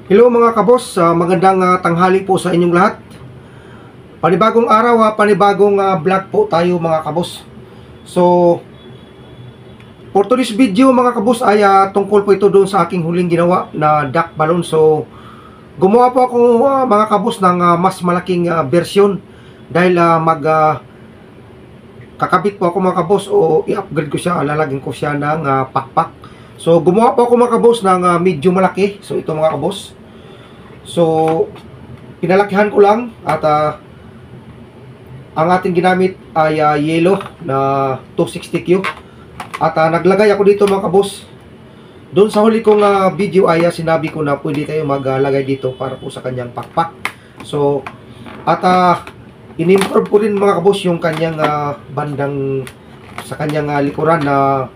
Hello mga kabos, magandang tanghali po sa inyong lahat. Panibagong araw, panibagong vlog po tayo mga kabos. So, for today's video mga kabos ay tungkol po ito doon sa aking huling ginawa na duck balloon. So, gumawa po ako mga kabos ng mas malaking version dahil kakabit po ako mga kabos o i-upgrade ko siya, lalagyan ko siya ng pakpak. So, gumawa po ako mga kabos ng medyo malaki. So, ito mga kabos. So, pinalakihan ko lang at ang ating ginamit ay yellow na 260Q. At naglagay ako dito mga kabos. Doon sa huli kong video ay sinabi ko na pwede tayo maglagay dito para po sa kanyang pakpak. So, at in-improve ko rin mga kabos yung kanyang bandang sa kanyang likuran na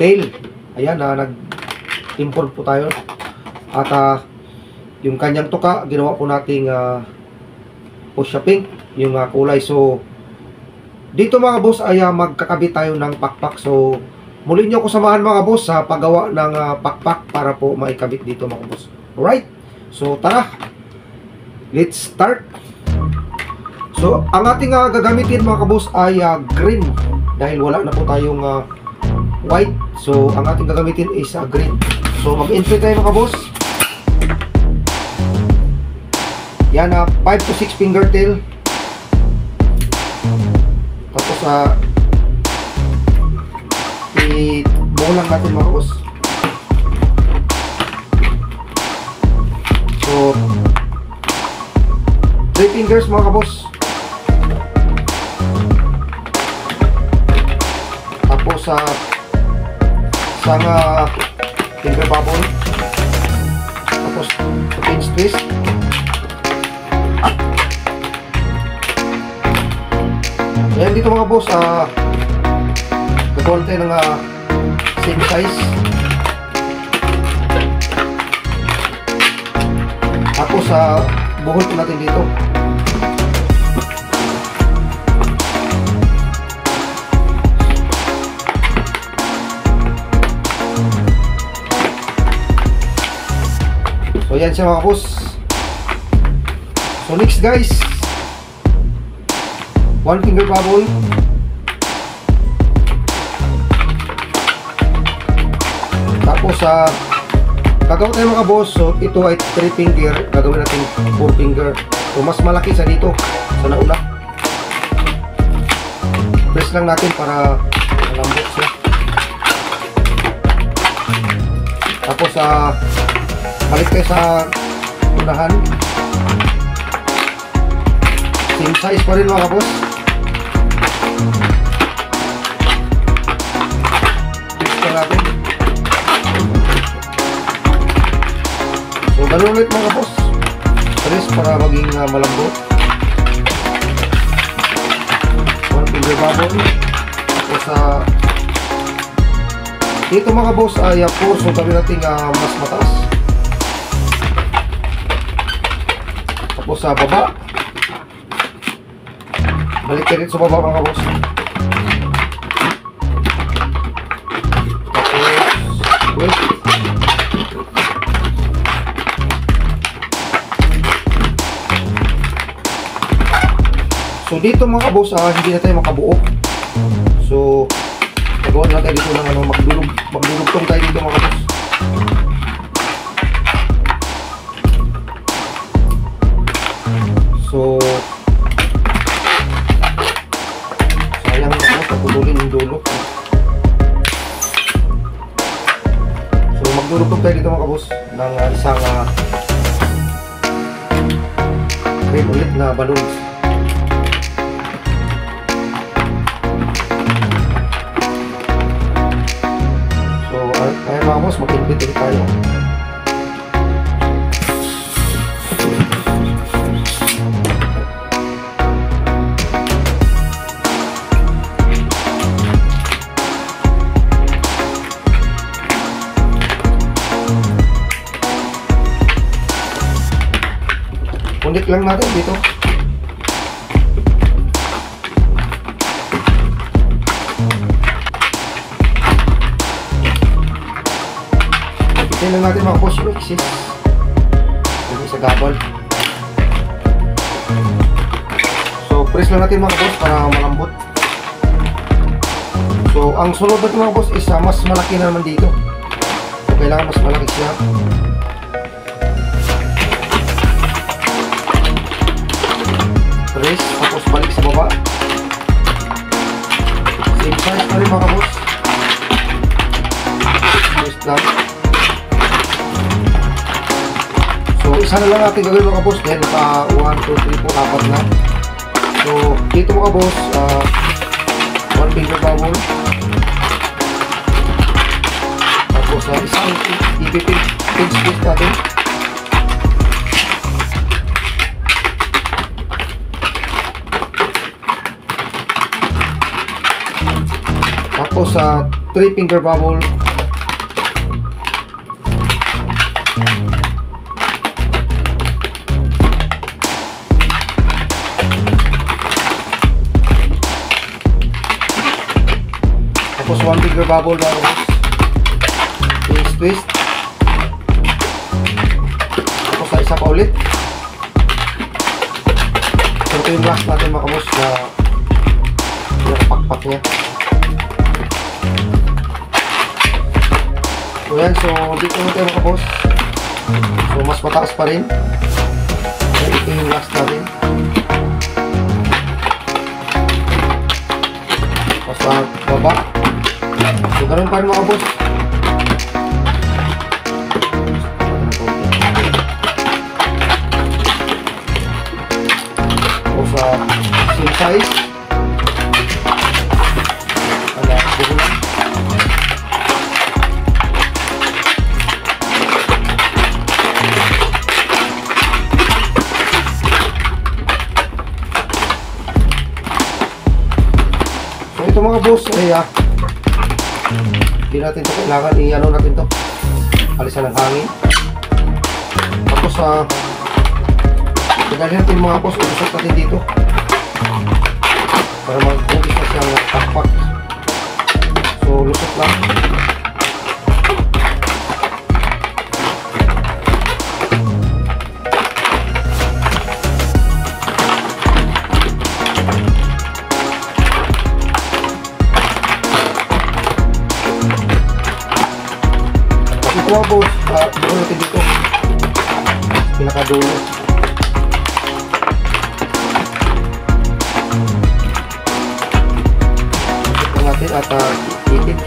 tail. Ayan, nag-improve po tayo. At yung kanyang tuka, ginawa po nating fuchsia pink, yung kulay. So, dito mga boss ay magkakabit tayo ng pakpak. So, muli nyo ko samahan mga boss sa paggawa ng pakpak para po maikabit dito mga boss. Alright? So, tara! Let's start! So, ang ating gagamitin mga boss ay green. Dahil wala na po tayong white. So, ang ating gagamitin is green. So, mag-entry tayo mga boss. Yan, 5 to 6 finger tail. Tapos, i-buo lang natin mga boss. So, 3 fingers mga boss. Tapos, isang finger bubble. Tapos pinch twist. Ayan dito mga boss, gagawin tayo ng same size. Tapos buhol po natin dito. So, yan siya mga boss. So, next guys, 1 finger bubble. Tapos, gagawin tayo mga boss. So, ito ay 3 finger. Gagawin natin 4 finger. So, mas malaki sa dito, sa nauna. Press lang natin para malambot siya. Tapos, balik tayo sa unahan. Same size pa rin mga boss. Fix na natin. So, ganun ulit mga boss. Press para maging malambot. 1 finger bubble. Tapos dito mga boss ay so gawin natin mas mataas. Tapos sa baba, balik ka rin sa baba mga boss. Tapos wait. So dito mga boss, hindi na tayo makabuo. So gagawin natin dito ng magdulugtong tayo dito mga boss. So, sayang ako, pagpululin yung dulo. So, magdulog tayo dito mga kabos ng isang green ulit na balloons. So, ayun mga kabos, mag-invite ulit tayo. Pundik lang natin dito. Tingnan natin mga boss yung exit. sa gabal. So press lang natin mga boss para malambot. So ang sunod natin mga boss is mas malaki na naman dito. So kailangan mas malaki siya. Press, tapos balik sa baba. Same size pa rin mga boss. Press lang. So isa na lang natin gagawin mga boss. Then naka 1, 2, 3, 4, 4 na. So dito mga boss, 1 finger bubble. Tapos isang pinch twist natin. Tapos 3 finger bubble. Tapos 1 finger bubble mga boss. Twist. Tapos isa pa ulit. So ito yung last natin mga boss na pakpak niya. So yan, so dito naman tayo mga boss. So mas mataas pa rin. So ito yung last natin. Basta baba. So ganun pa rin mga boss. O sa same size. Wala, buko lang. So ito mga boss ay hindi natin ito kailangan i-ano natin to, alisan ng hangin. Tapos tagalin natin mga boss, ulusot natin dito para mag-umpis na siyang pakpak. So lusot lang. Mga boss, buo natin dito pinakadulo. Ito natin at itip.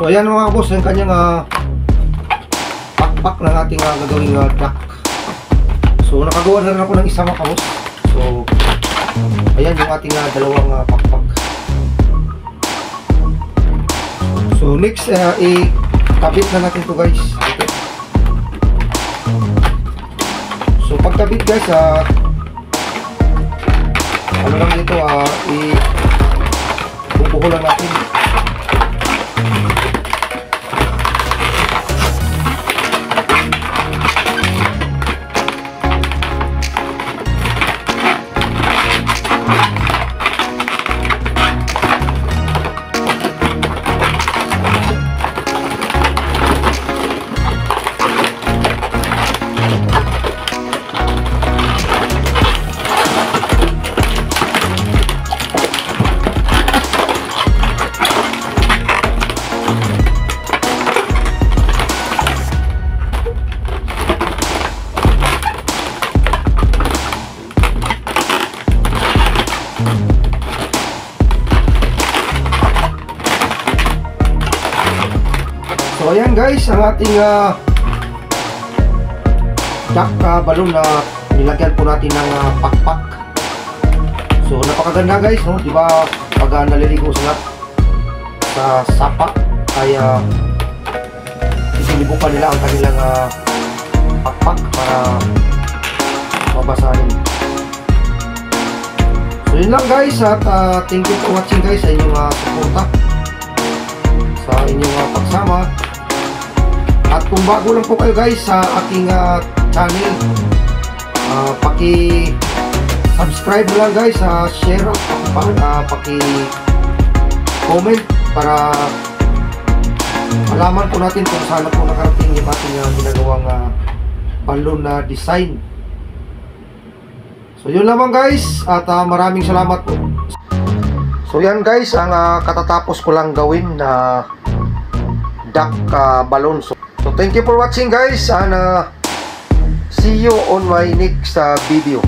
So ayan mga boss, yung kanyang pakpak ng ating gagawing track. So nakagawa na rin ako ng isa mga boss. So ayan yung ating dalawang pakpak. So next, i-kabit na natin to guys. Ito. So pagkabit guys, ano lang dito, i-bubuho lang natin. So ayan guys, ang ating duck balloon na nilagyan po natin ng pakpak. So napakaganda guys, no? Diba pag naliligo sila sa sapa ay isinibukan nila ang kanilang pakpak para mabasahin. So yun lang guys, at thank you for watching guys sa inyong suporta sa sa inyong pagsama. At kung bago lang po kayo guys sa aking channel, paki-subscribe lang guys, share at paki-comment para malaman po natin kung saan po nakarating yung ating ginagawang balloon na design. So yun lamang guys, at maraming salamat po. So yan guys, ang katatapos ko lang gawin na duck balloon. So thank you for watching guys, and see you on my next video.